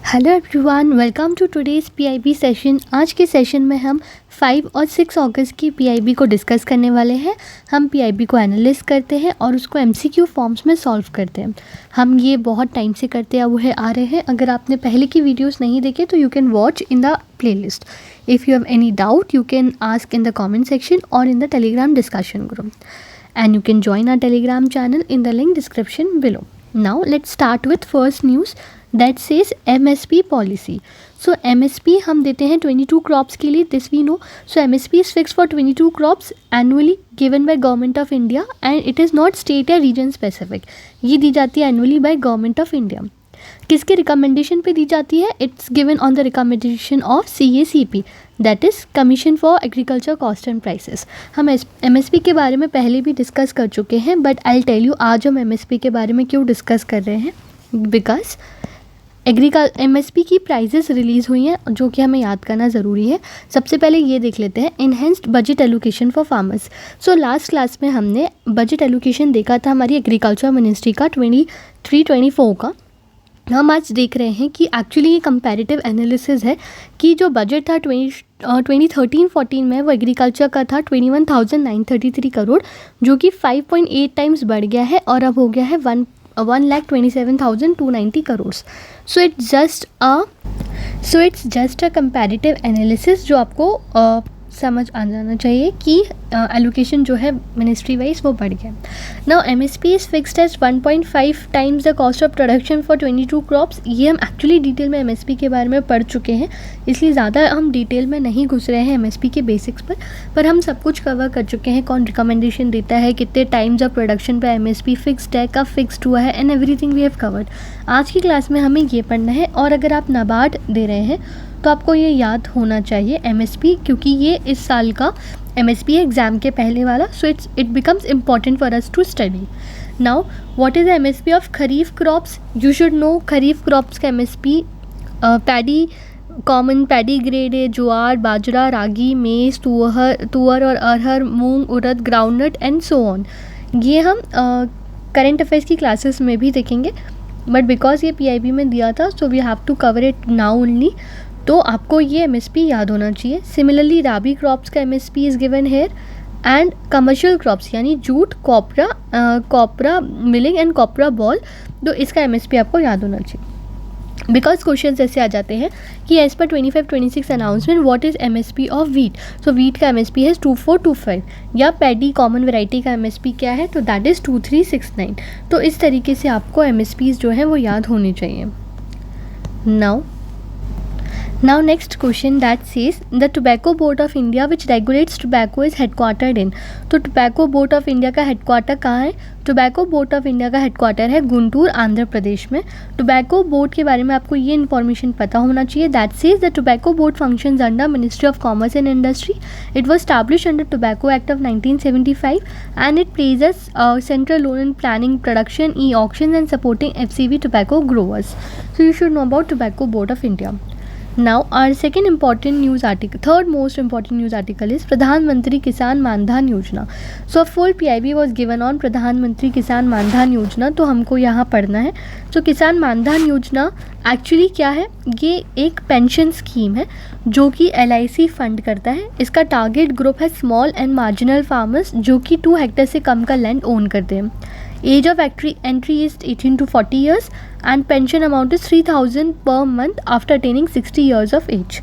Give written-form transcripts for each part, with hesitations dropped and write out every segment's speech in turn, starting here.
Hello everyone, welcome to today's PIB session. आज के session में हम 5 और 6 अगस्त की पीआईबी को डिस्कस करने वाले हैं। हम पीआईबी को एनालिस करते हैं और उसको एमसीक्यू फॉर्म्स में सॉल्व करते हैं। हम ये बहुत टाइम से करते हुए आ रहे हैं। अगर आपने पहले की वीडियोस नहीं देखे तो you can watch in the playlist. If you have any doubt you can ask in the comment section और in the Telegram discussion group, and you can join our telegram channel in the link description below. Now let's start with first news that says MSP policy. So MSP हम देते हैं 22 crops के लिए, this we know. So MSP is fixed for 22 crops annually given by Government of India and it is not state या region specific. ये दी जाती है annually by Government of India. किसके रिकमेंडेशन पे दी जाती है? It's given on the recommendation of CACP, that is commission for agriculture cost and prices. हम MSP के बारे में पहले भी डिस्कस कर चुके हैं, बट आई टेल यू आज हम MSP के बारे में क्यों डिस्कस कर रहे हैं। बिकॉज MSP की प्राइजेस रिलीज़ हुई हैं जो कि हमें याद करना ज़रूरी है। सबसे पहले ये देख लेते हैं, enhanced budget allocation for farmers. So last class में हमने बजट एलोकेशन देखा था हमारी एग्रीकल्चर मिनिस्ट्री का 23-24 का। हम आज देख रहे हैं कि एक्चुअली ये कंपैरेटिव एनालिसिस है कि जो बजट था 2013-14 में वो एग्रीकल्चर का था 21,933 करोड़, जो कि 5.8 टाइम्स बढ़ गया है और अब हो गया है 1,27,290 crore. So it's just a comparative analysis जो आपको समझ आ जाना चाहिए कि एलोकेशन जो है मिनिस्ट्री वाइज वो बढ़ गया। Now MSP is fixed as 1.5 times the cost of production for 22 crops. ये हम एक्चुअली डिटेल में MSP के बारे में पढ़ चुके हैं, इसलिए ज़्यादा हम डिटेल में नहीं घुस रहे हैं MSP के बेसिक्स पर हम सब कुछ कवर कर चुके हैं। कौन रिकमेंडेशन देता है, कितने टाइम्स ऑफ प्रोडक्शन पर MSP फिक्स्ड है, कब फिक्स्ड हुआ है, and everything we have covered. आज की क्लास में हमें ये पढ़ना है। और अगर आप नाबार्ड दे रहे हैं तो आपको ये याद होना चाहिए MSP, क्योंकि ये इस साल का MSP है एग्ज़ाम के पहले वाला। So it becomes important for us to study. Now what is MSP of kharif crops? You should know kharif crops का MSP paddy, common paddy grade है, ज्वार, बाजरा, रागी, मेज, तुअर और arhar, moong, urad, groundnut and so on. ये हम करंट अफेयर्स की classes में भी देखेंगे, but because ये PIB में दिया था so we have to cover it now only. तो आपको ये MSP याद होना चाहिए। सिमिलरली राबी क्रॉप्स का MSP is given here and commercial crops यानी jute, copra milling and copra ball, तो इसका MSP आपको याद होना चाहिए। बिकॉज क्वेश्चन ऐसे आ जाते हैं कि as per 25-26 announcement what is MSP of wheat. So wheat का MSP है 2425, या पैडी कॉमन वेराइटी का MSP क्या है, तो दैट इज़ 2369। तो इस तरीके से आपको MSPs जो है वो याद होने चाहिए। Now next question that says the Tobacco Board of India which regulates tobacco is headquartered in। तो Tobacco Board of India का हेडक्वार्टर कहाँ है? Tobacco Board of India का हेडक्वार्टर है गुंटूर, आंध्र प्रदेश में। Tobacco Board के बारे में आपको ये इन्फॉर्मेशन पता होना चाहिए। That says the Tobacco Board functions under Ministry of Commerce and Industry. It was established under Tobacco Act of 1975 and it plays a central role in planning, production, e-auctions and supporting FCB tobacco growers. So you should know about Tobacco Board of India. Now our third most important news article is प्रधानमंत्री किसान मानधन योजना। So full PIB was given on प्रधानमंत्री किसान मानधन योजना, तो हमको यहाँ पढ़ना है। So किसान मानधन योजना एक्चुअली क्या है? ये एक पेंशन स्कीम है जो कि LIC फंड करता है। इसका टारगेट ग्रुप है स्मॉल एंड मार्जिनल फार्मर्स जो कि 2 हेक्टेयर से कम का लैंड ओन करते हैं। Age of entry is 18 to 40 years and pension amount is 3,000 per month after attaining 60 years of age.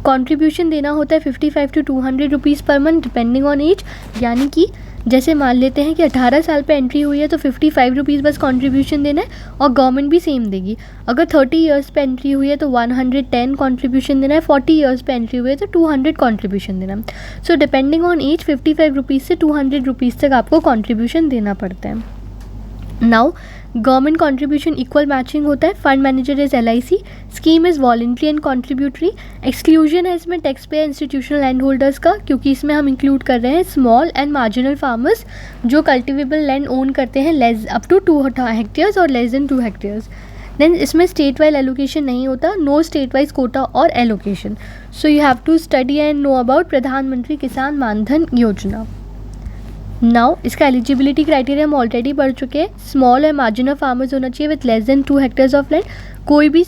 Contribution देना होता है 55 to 200 रुपीज़ पर मंथ डिपेंडिंग ऑन एज। यानी कि जैसे मान लेते हैं कि 18 साल पे एंट्री हुई है तो 55 रुपीज़ बस कंट्रीब्यूशन देना है और गवर्नमेंट भी सेम देगी। अगर 30 इयर्स पे एंट्री हुई है तो 110 कंट्रीब्यूशन देना है, 40 इयर्स पे एंट्री हुई है तो 200 कंट्रीब्यूशन देना है। So depending on age 55 rupees से 200 रुपीज़ तक आपको कंट्रीब्यूशन देना पड़ता है। Now government contribution equal matching होता है। Fund manager is LIC। Scheme is voluntary and contributory. Exclusion है इसमें tax payer institutional land holders का, क्योंकि इसमें हम इंक्लूड कर रहे हैं स्मॉल एंड मार्जिनल फार्मर्स जो कल्टिवेबल लैंड ओन करते हैं लेस अप टू 2 हेक्टेयर्स और लेस देन 2 हेक्टेयर्स। देन इसमें स्टेट वाइज एलोकेशन नहीं होता, नो स्टेट वाइज कोटा और allocation. So you have to study and know about Pradhan Mantri Kisan मानधन योजना। Now इसका एलिजिबिलिटी क्राइटेरिया हम ऑलरेडी पढ़ चुके हैं। स्मॉल और मार्जिनल फार्मर्स होना चाहिए with less than 2 hectares of land. कोई भी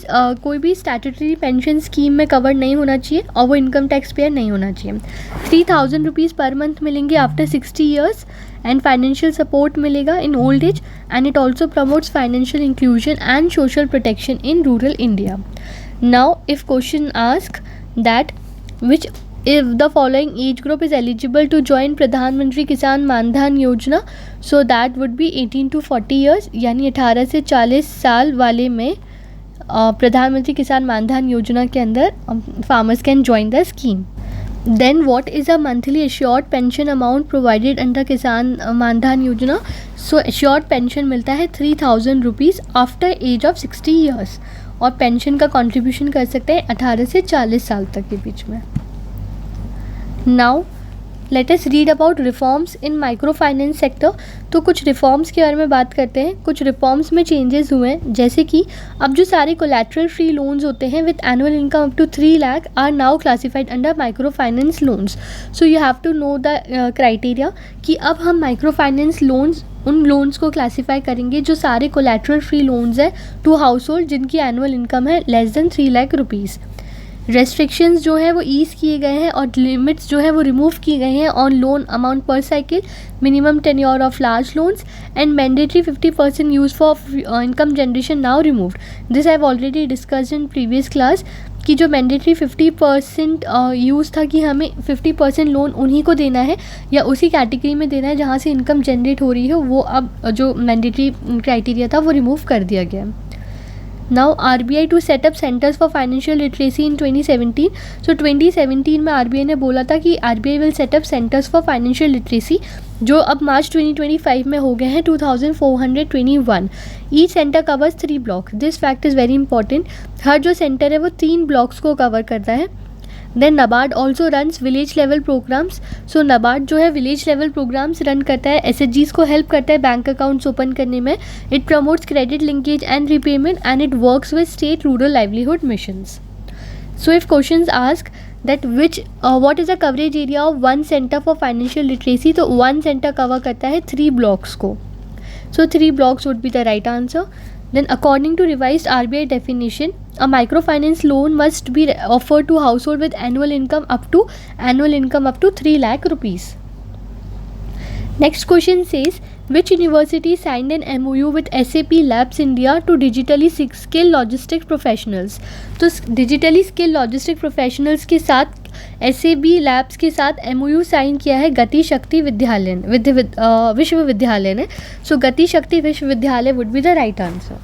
स्टैट्यूटरी पेंशन स्कीम में कवर नहीं होना चाहिए और वो इनकम टैक्स पेयर नहीं होना चाहिए। 3000 रुपीज़ पर मंथ मिलेंगे after 60 years and financial support मिलेगा in old age and it also promotes financial inclusion and social protection in rural India. Now if question ask that which if the following age group is eligible to join Pradhan Mantri Kisan मान Dhan Yojana, so that would be 18 to 40 years, यानी 18 से 40 साल वाले में प्रधानमंत्री किसान मान धन योजना के अंदर farmers can join the scheme. Then what is a monthly assured pension amount provided under किसान मान धन योजना? So assured pension मिलता है 3000 rupees after age of 60 years और पेंशन का कंट्रीब्यूशन कर सकते हैं 18 से 40 साल तक के बीच में। Now let us read about reforms in micro finance sector. तो कुछ रिफॉर्म्स के बारे में बात करते हैं। कुछ रिफॉर्म्स में चेंजेस हुए हैं, जैसे कि अब जो सारे कोलैटरल फ्री लोन्स होते हैं with annual income up to 3 lakh are now classified under micro finance loans. So you have to know the criteria कि अब हम माइक्रो फाइनेंस लोन्स उन लोन्स को क्लासीफाई करेंगे जो सारे कोलैटरल फ्री लोन्स है टू हाउस होल्ड जिनकी एनुअल इनकम है less than 3 lakh rupees. Restrictions जो है वो ईज़ किए गए हैं और लिमिट्स जो है वो रिमूव की गई हैं ऑन लोन अमाउंट पर cycle, minimum tenure of large loans and mandatory 50% use for income generation now removed. This I have already discussed in previous class कि जो मैंडेटरी 50% यूज़ था कि हमें 50% लोन उन्हीं को देना है या उसी कैटेगरी में देना है जहाँ से इनकम जनरेट हो रही है, वो अब जो मैंडेटरी क्राइटेरिया था वो रिमूव कर दिया गया। Now RBI to set up centers for financial literacy in 2017। So 2017 में RBI ने बोला था कि RBI will set up centers for financial literacy जो अब मार्च 2025 में हो गए हैं 2421। Each center covers 3 block. This fact is very important. हर जो सेंटर है वो 3 ब्लॉक्स को कवर करता है। Then NABARD also runs village level programs. So NABARD जो है विलेज लेवल प्रोग्राम्स रन करता है, SHGs को हेल्प करता है बैंक अकाउंट्स ओपन करने में। It promotes credit linkage and repayment and it works with state rural livelihood missions. So if questions ask that what is the coverage area of 1 centre for financial literacy, तो 1 centre cover करता है 3 blocks को। सो 3 blocks would be the right answer. Then according to revised RBI definition, a microfinance loan must be offered to household with annual income up to 3 lakh rupees. Next question says, which university signed an MOU with SAP Labs India to digitally skill logistic professionals? तो digitally skill logistic professionals के साथ SAP Labs के साथ MOU sign किया है गति शक्ति विश्वविद्यालय ने। सो Gati Shakti Vishwavidyalaya would be the right answer.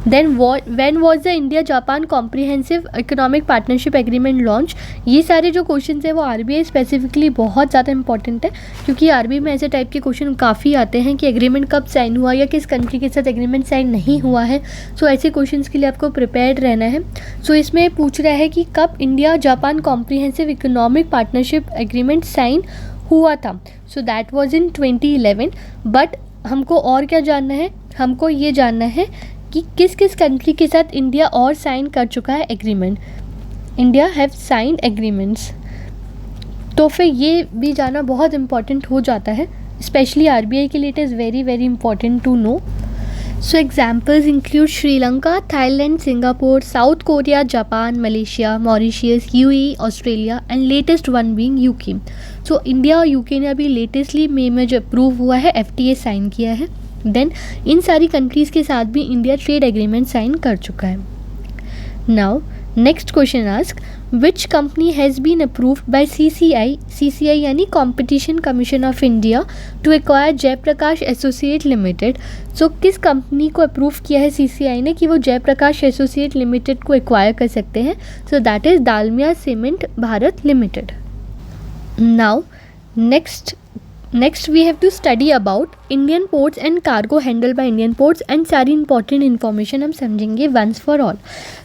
Then when was the India Japan comprehensive economic partnership agreement launch? ये सारे जो क्वेश्चन है वो RBI स्पेसिफिकली बहुत ज़्यादा इंपॉर्टेंट है, क्योंकि RBI में ऐसे टाइप के क्वेश्चन काफ़ी आते हैं कि एग्रीमेंट कब साइन हुआ या किस कंट्री के साथ एग्रीमेंट साइन नहीं हुआ है। सो ऐसे क्वेश्चन के लिए आपको प्रिपेयर्ड रहना है। सो इसमें पूछ रहा है कि कब India Japan comprehensive economic partnership agreement sign हुआ था। So that was in 2011। But हमको और क्या जानना है? हमको ये जानना है कि किस किस कंट्री के साथ इंडिया और साइन कर चुका है agreement. India have signed agreements. तो फिर ये भी जानना बहुत इंपॉर्टेंट हो जाता है, स्पेशली RBI के लिए it is very very important to know. So examples include Sri Lanka, Thailand, Singapore, South Korea, Japan, Malaysia, Mauritius, UAE, Australia and latest one being UK। So India और UK ने अभी लेटेस्टली मई में जो अप्रूव हुआ है FTA sign किया है। Then in सारी कंट्रीज़ के साथ भी इंडिया ट्रेड एग्रीमेंट साइन कर चुका है। Now next question ask, which company has been approved by CCI यानी competition commission of India to acquire Jaiprakash associate limited. So किस कंपनी को अप्रूव किया है CCI ने कि वो जयप्रकाश एसोसिएट लिमिटेड को एक्वायर कर सकते हैं? So that is Dalmia cement Bharat limited. Now next we have to study about Indian ports and cargo handled by Indian ports and सारी important information हम समझेंगे once for all.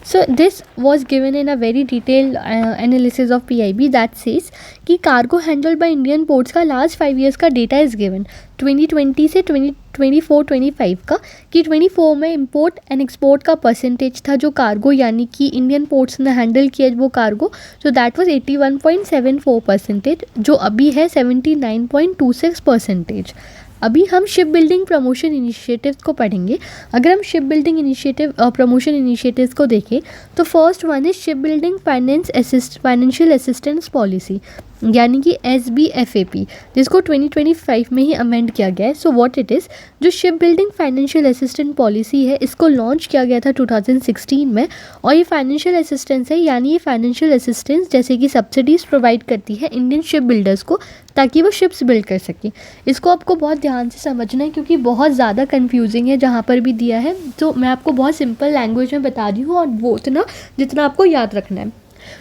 So this was given in a very detailed analysis of PIB that says कि cargo handled by Indian ports का last 5 years का data is given 2020 से 2024-25 का, कि 24 में इम्पोर्ट एंड एक्सपोर्ट का परसेंटेज था जो कार्गो यानी कि इंडियन पोर्ट्स ने हैंडल किया वो कार्गो, सो दैट वाज 81.74%, जो अभी है 79.26%। अभी हम शिप बिल्डिंग प्रमोशन इनिशिएटिव्स को पढ़ेंगे। अगर हम ship building initiative promotion initiatives को देखें तो first one is ship building financial assistance policy, यानी कि SBFAP, जिसको 2025 में ही अमेंड किया गया है। सो व्हाट इट इज़, जो ship building financial assistance policy है इसको लॉन्च किया गया था 2016 में। और ये फाइनेंशियल असिस्टेंस है, यानी ये फाइनेंशियल असिस्टेंस जैसे कि सब्सिडीज़ प्रोवाइड करती है इंडियन शिप बिल्डर्स को, ताकि वो शिप्स बिल्ड कर सकें। इसको आपको बहुत ध्यान से समझना है क्योंकि बहुत ज़्यादा कन्फ्यूजिंग है जहाँ पर भी दिया है। तो मैं आपको बहुत सिंपल लैंग्वेज में बता रही हूँ और वो उतना जितना आपको याद रखना है।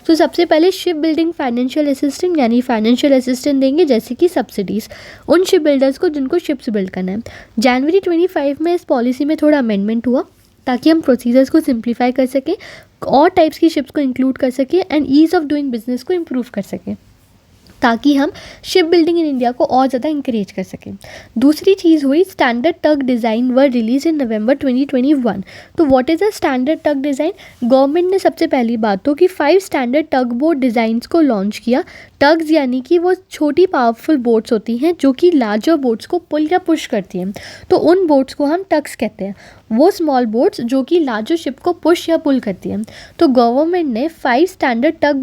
तो सबसे पहले शिप बिल्डिंग फाइनेंशियल असिस्टेंट, यानी फाइनेंशियल असिस्टेंट देंगे जैसे कि सब्सिडीज़ उन शिप बिल्डर्स को जिनको शिप्स बिल्ड करना है। जनवरी 25 में इस पॉलिसी में थोड़ा अमेंडमेंट हुआ ताकि हम प्रोसीजर्स को सिंप्लीफाई कर सकें और टाइप्स की शिप्स को इंक्लूड कर सकें and ease of doing business को इम्प्रूव कर सकें, ताकि हम शिप बिल्डिंग इन इंडिया को और ज़्यादा इंकरेज कर सकें। दूसरी चीज़ हुई standard tug design were release in नवंबर 2021। तो what is a standard tug design? Government ने सबसे पहली बात तो कि 5 स्टैंडर्ड टग बोट डिज़ाइंस को लॉन्च किया। टग्स यानी कि वो छोटी पावरफुल बोट्स होती हैं जो कि लार्जर बोट्स को पुल या पुश करती हैं, तो उन बोट्स को हम टग्स कहते हैं। वो स्मॉल बोट्स जो कि लार्जर शिप को पुश या पुल करती हैं। तो गवर्नमेंट ने 5 स्टैंडर्ड टग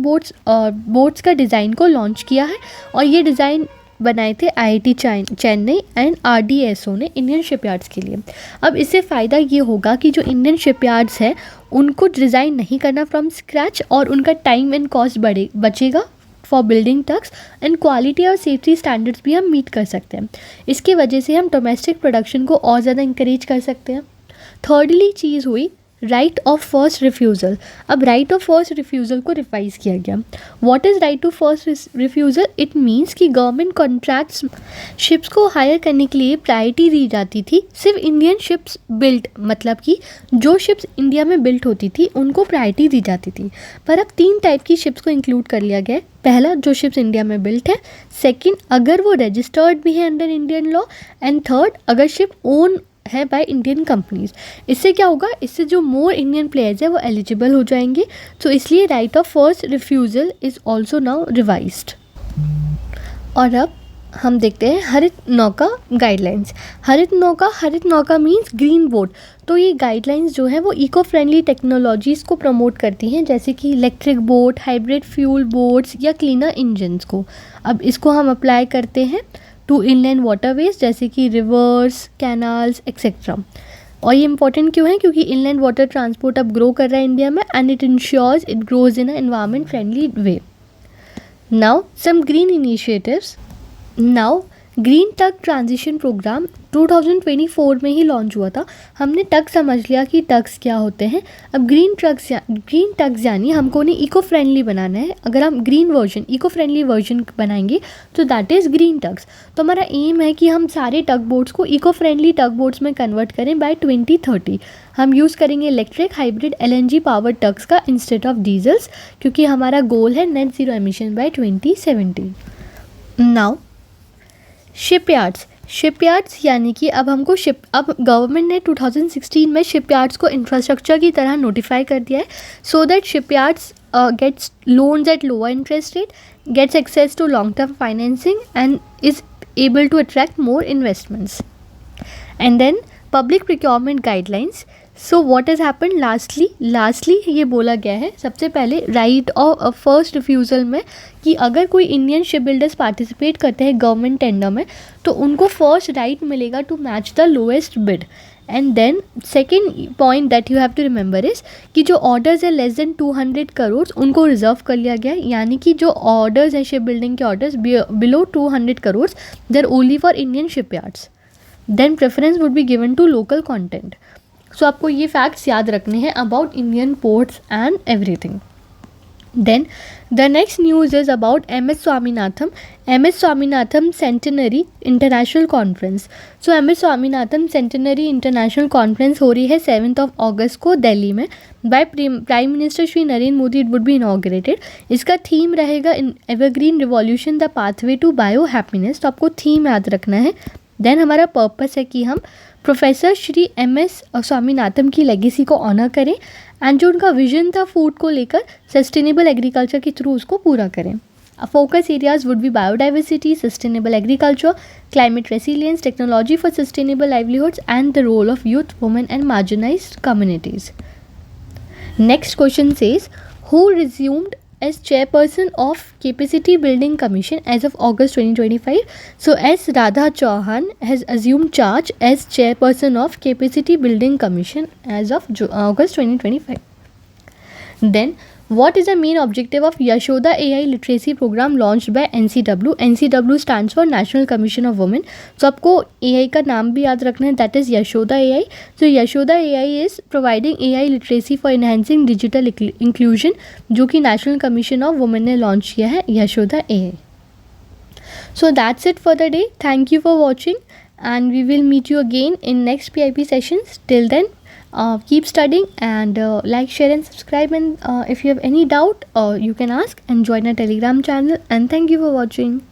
बोट्स का डिज़ाइन को लॉन्च किया है और ये डिज़ाइन बनाए थे IIT चेन्नई एंड RDSO ने इंडियन शिपयार्ड्स के लिए। अब इससे फ़ायदा ये होगा कि जो इंडियन शिपयार्ड्स हैं उनको डिज़ाइन नहीं करना फ्रॉम स्क्रैच और उनका टाइम एंड कॉस्ट बचेगा for building tugs and quality और सेफ्टी स्टैंडर्ड्स भी हम मीट कर सकते हैं। इसकी वजह से हम डोमेस्टिक प्रोडक्शन को और ज़्यादा इंकरेज कर सकते हैं। थर्डली चीज़ हुई राइट ऑफ फर्स्ट रिफ्यूज़ल। अब राइट ऑफ फर्स्ट रिफ्यूज़ल को रिवाइज़ किया गया। What is right to first refusal? It means कि गवर्नमेंट कॉन्ट्रैक्ट्स शिप्स को हायर करने के लिए प्रायोरिटी दी जाती थी सिर्फ इंडियन शिप्स बिल्ट, मतलब कि जो शिप्स इंडिया में बिल्ट होती थी उनको प्रायोरिटी दी जाती थी। पर अब 3 टाइप की शिप्स को इंक्लूड कर लिया गया है। पहला, जो शिप्स इंडिया में बिल्ट है। सेकेंड, अगर वो रजिस्टर्ड भी है under Indian law. And third, अगर शिप ओन है बाय इंडियन कंपनीज। इससे क्या होगा, इससे जो मोर इंडियन प्लेयर्स है वो एलिजिबल हो जाएंगे। तो इसलिए right of first refusal is also now revised. और अब हम देखते हैं हरित नौका गाइडलाइंस। हरित नौका मीन्स ग्रीन बोट। तो ये गाइडलाइंस जो है वो इको फ्रेंडली टेक्नोलॉजीज़ को प्रमोट करती हैं, जैसे कि electric boat, hybrid fuel boats या क्लीनर इंजन्स को। अब इसको हम अप्लाई करते हैं टू इनलैंड वाटरवेज जैसे कि रिवर्स, कैनाल्स एक्सेट्रा। और ये इंपॉर्टेंट क्यों है? क्योंकि इनलैंड वाटर ट्रांसपोर्ट अब ग्रो कर रहा है इंडिया में and it ensures it grows in a environment friendly way. Now some green initiatives. Now green tug transition program 2024 में ही लॉन्च हुआ था। हमने टग समझ लिया कि टग्स क्या होते हैं। अब ग्रीन टग्स यानी हमको उन्हें इको फ्रेंडली बनाना है। अगर हम इको फ्रेंडली वर्जन बनाएंगे तो दैट इज़ ग्रीन टग्स। तो हमारा एम है कि हम सारे टग बोट्स को इको फ्रेंडली टग बोट्स में कन्वर्ट करें बाय 2030। हम यूज़ करेंगे electric, hybrid, LNG power tugs का इंस्टेड ऑफ डीजल्स, क्योंकि हमारा गोल है net zero emission by 2070। Now shipyards यानी कि अब गवर्नमेंट ने 2016 में शिपयार्ड्स को इंफ्रास्ट्रक्चर की तरह नोटिफाई कर दिया है, so that shipyards gets loans at lower interest rate, gets access to long term financing and is able to attract more investments. And then public procurement guidelines. So what has happen lastly ये बोला गया है सबसे पहले right of first refusal में कि अगर कोई इंडियन शिप बिल्डर्स पार्टिसिपेट करते हैं गवर्नमेंट टेंडर में तो उनको फर्स्ट राइट मिलेगा to match the lowest bid. And then second point that you have to remember is कि जो ऑर्डर्स है लेस देन 200 करोड़ उनको रिजर्व कर लिया गया है, यानी कि जो ऑर्डर्स हैं शिप बिल्डिंग के orders below 200 crore there only for Indian shipyards. Then preference would be given to local content. So आपको ये फैक्ट्स याद रखने हैं about Indian ports and everything. Then the next news is about MS Swaminathan centenary international conference. So MS Swaminathan centenary international conference हो रही है 7 अगस्त को दिल्ली में by prime minister Shri Narendra Modi. It would B inaugurated. इसका थीम रहेगा evergreen revolution the pathway to bio happiness. तो आपको थीम याद रखना है। देन हमारा पर्पस है कि हम प्रोफेसर श्री MS स्वामीनाथन की लेगेसी को ऑनर करें एंड जो उनका विजन था फूड को लेकर सस्टेनेबल एग्रीकल्चर के थ्रू उसको पूरा करें। Focus areas would be biodiversity, sustainable agriculture, climate resilience, technology for sustainable livelihoods, and the role of youth, women, and marginalized communities. Next question says, who resumed as chairperson of Capacity Building Commission as of August 2025? So S. Radha Chauhan has assumed charge as chairperson of Capacity Building Commission as of August 2025. Then, what is the main objective of Yashoda AI literacy program launched by NCW? NCW stands for National Commission of Women. So आपको AI का नाम भी याद रखना है, that is Yashoda AI. So Yashoda AI is providing AI literacy for enhancing digital inclusion, जो कि National Commission of Women ने launch किया है, Yashoda AI. So that's it for the day. Thank you for watching, and we will meet you again in next PIP sessions. Till then, keep studying, and like, share and subscribe, and if you have any doubt, you can ask and join our Telegram channel. And thank you for watching.